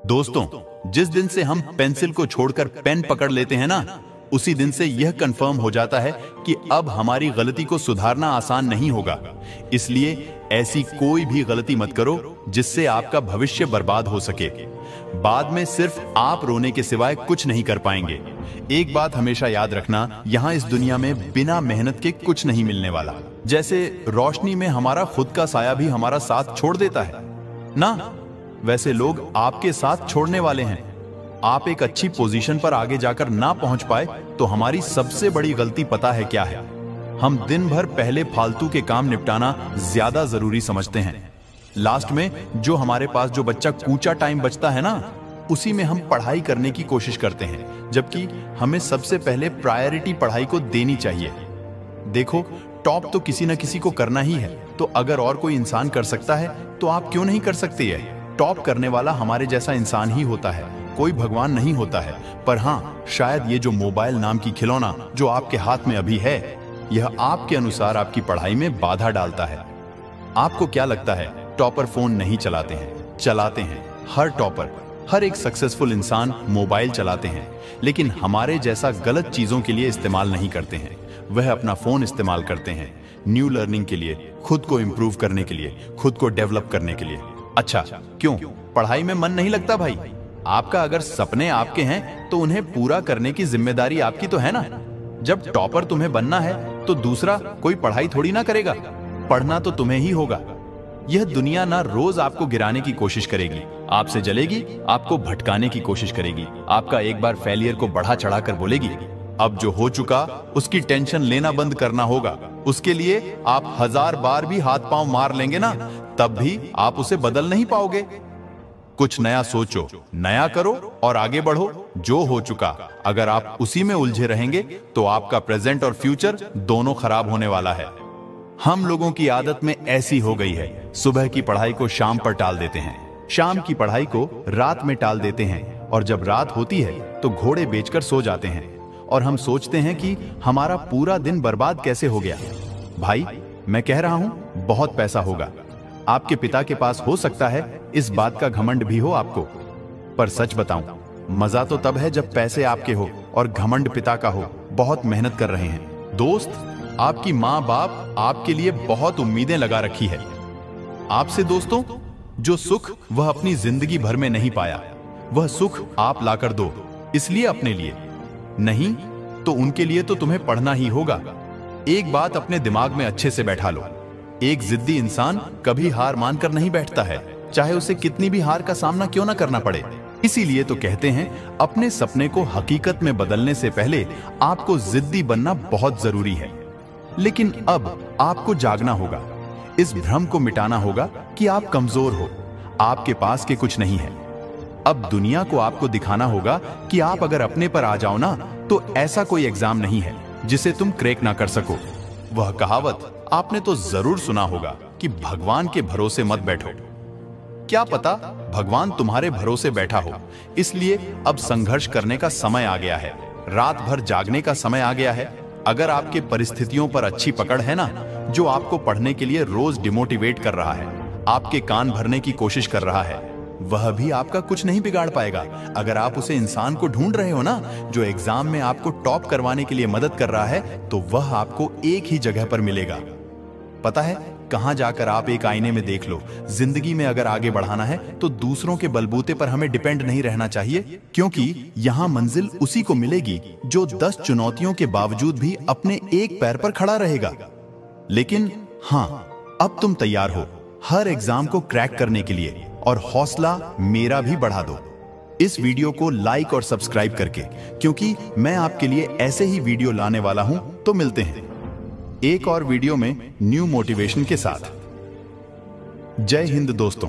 दोस्तों, जिस दिन से हम पेंसिल को छोड़कर पेन पकड़ लेते हैं ना, उसी दिन से यह कंफर्म हो जाता है कि अब हमारी गलती को सुधारना आसान नहीं होगा। इसलिए ऐसी कोई भी गलती मत करो जिससे आपका भविष्य बर्बाद हो सके। बाद में सिर्फ आप रोने के सिवाय कुछ नहीं कर पाएंगे। एक बात हमेशा याद रखना, यहाँ इस दुनिया में बिना मेहनत के कुछ नहीं मिलने वाला। जैसे रोशनी में हमारा खुद का साया भी हमारा साथ छोड़ देता है ना, वैसे लोग आपके साथ छोड़ने वाले हैं। आप एक अच्छी पोजीशन पर आगे जाकर ना पहुंच पाए तो हमारी सबसे बड़ी गलती पता है क्या है? हम दिन भर पहले फालतू के काम निपटाना ज्यादा जरूरी समझते हैं। लास्ट में जो हमारे पास जो बच्चा कूचा टाइम बचता है ना, उसी में हम पढ़ाई करने की कोशिश करते हैं, जबकि हमें सबसे पहले प्रायोरिटी पढ़ाई को देनी चाहिए। देखो, टॉप तो किसी न किसी को करना ही है, तो अगर और कोई इंसान कर सकता है तो आप क्यों नहीं कर सकते? है टॉप करने वाला हमारे जैसा इंसान ही होता है, कोई भगवान नहीं होता है। पर हाँ, शायद ये जो मोबाइल नाम की खिलौना जो आपके हाथ में अभी है, यह आपके अनुसार आपकी पढ़ाई में बाधा डालता है। आपको क्या लगता है टॉपर फोन नहीं चलाते हैं? चलाते हैं। हर टॉपर, हर एक सक्सेसफुल इंसान मोबाइल चलाते हैं, लेकिन हमारे जैसा गलत चीजों के लिए इस्तेमाल नहीं करते हैं। वह अपना फोन इस्तेमाल करते हैं न्यू लर्निंग के लिए, खुद को इंप्रूव करने के लिए, खुद को डेवलप करने के लिए। अच्छा, क्यों? पढ़ाई में मन नहीं लगता भाई? आपका अगर सपने आपके हैं तो उन्हें पूरा करने की जिम्मेदारी आपकी तो है ना। जब टॉपर तुम्हें बनना है तो दूसरा कोई पढ़ाई थोड़ी ना करेगा, पढ़ना तो तुम्हें ही होगा। यह दुनिया ना रोज आपको गिराने की कोशिश करेगी, आपसे जलेगी, आपको भटकाने की कोशिश करेगी, आपका एक बार फेलियर को बढ़ा चढ़ाकर बोलेगी। अब जो हो चुका उसकी टेंशन लेना बंद करना होगा। उसके लिए आप 1000 बार भी हाथ पांव मार लेंगे ना, तब भी आप उसे बदल नहीं पाओगे। कुछ नया सोचो, नया करो और आगे बढ़ो। जो हो चुका, अगर आप उसी में उलझे रहेंगे तो आपका प्रेजेंट और फ्यूचर दोनों खराब होने वाला है। हम लोगों की आदत में ऐसी हो गई है, सुबह की पढ़ाई को शाम पर टाल देते हैं, शाम की पढ़ाई को रात में टाल देते हैं, और जब रात होती है तो घोड़े बेचकर सो जाते हैं। और हम सोचते हैं कि हमारा पूरा दिन बर्बाद कैसे हो गया। भाई, मैं कह रहा हूं, बहुत पैसा होगा, आपके पिता के पास हो सकता है, इस बात का घमंड भी हो आपको। पर सच बताऊं, मजा तो तब है जब पैसे आपके हो और घमंड पिता का हो, बहुत मेहनत कर रहे हैं। दोस्त, आपकी माँ बाप आपके लिए बहुत उम्मीदें लगा रखी है आपसे। दोस्तों, जो सुख वह अपनी जिंदगी भर में नहीं पाया, वह सुख आप लाकर दो। इसलिए अपने लिए नहीं तो उनके लिए तो तुम्हें पढ़ना ही होगा। एक बात अपने दिमाग में अच्छे से बैठा लो, एक जिद्दी इंसान कभी हार मानकर नहीं बैठता है, चाहे उसे कितनी भी हार का सामना क्यों ना करना पड़े। इसीलिए तो कहते हैं, अपने सपने को हकीकत में बदलने से पहले आपको जिद्दी बनना बहुत जरूरी है। लेकिन अब आपको जागना होगा, इस भ्रम को मिटाना होगा कि आप कमजोर हो, आपके पास के कुछ नहीं है। अब दुनिया को आपको दिखाना होगा कि आप अगर अपने पर आ जाओ ना, तो ऐसा कोई एग्जाम नहीं है जिसे तुम क्रैक ना कर सको। वह कहावत आपने तो जरूर सुना होगा कि भगवान के भरोसे मत बैठो। क्या पता भगवान तुम्हारे भरोसे बैठा हो। इसलिए अब संघर्ष करने का समय आ गया है, रात भर जागने का समय आ गया है। अगर आपके परिस्थितियों पर अच्छी पकड़ है ना, जो आपको पढ़ने के लिए रोज डिमोटिवेट कर रहा है, आपके कान भरने की कोशिश कर रहा है, वह भी आपका कुछ नहीं बिगाड़ पाएगा। अगर आप उसे इंसान को ढूंढ रहे हो ना, जो एग्जाम में आपको टॉप करवाने के लिए मदद कर रहा है, तो वह आपको एक ही जगह पर मिलेगा। पता है कहां जाकर? आप एक आईने में देख लो। जिंदगी में अगर आगे बढ़ाना है तो दूसरों के बलबूते पर हमें डिपेंड नहीं रहना चाहिए, क्योंकि यहां मंजिल उसी को मिलेगी जो 10 चुनौतियों के बावजूद भी अपने एक पैर पर खड़ा रहेगा। लेकिन हां, अब तुम तैयार हो हर एग्जाम को क्रैक करने के लिए, और हौसला मेरा भी बढ़ा दो इस वीडियो को लाइक और सब्सक्राइब करके, क्योंकि मैं आपके लिए ऐसे ही वीडियो लाने वाला हूं। तो मिलते हैं एक और वीडियो में न्यू मोटिवेशन के साथ। जय हिंद दोस्तों।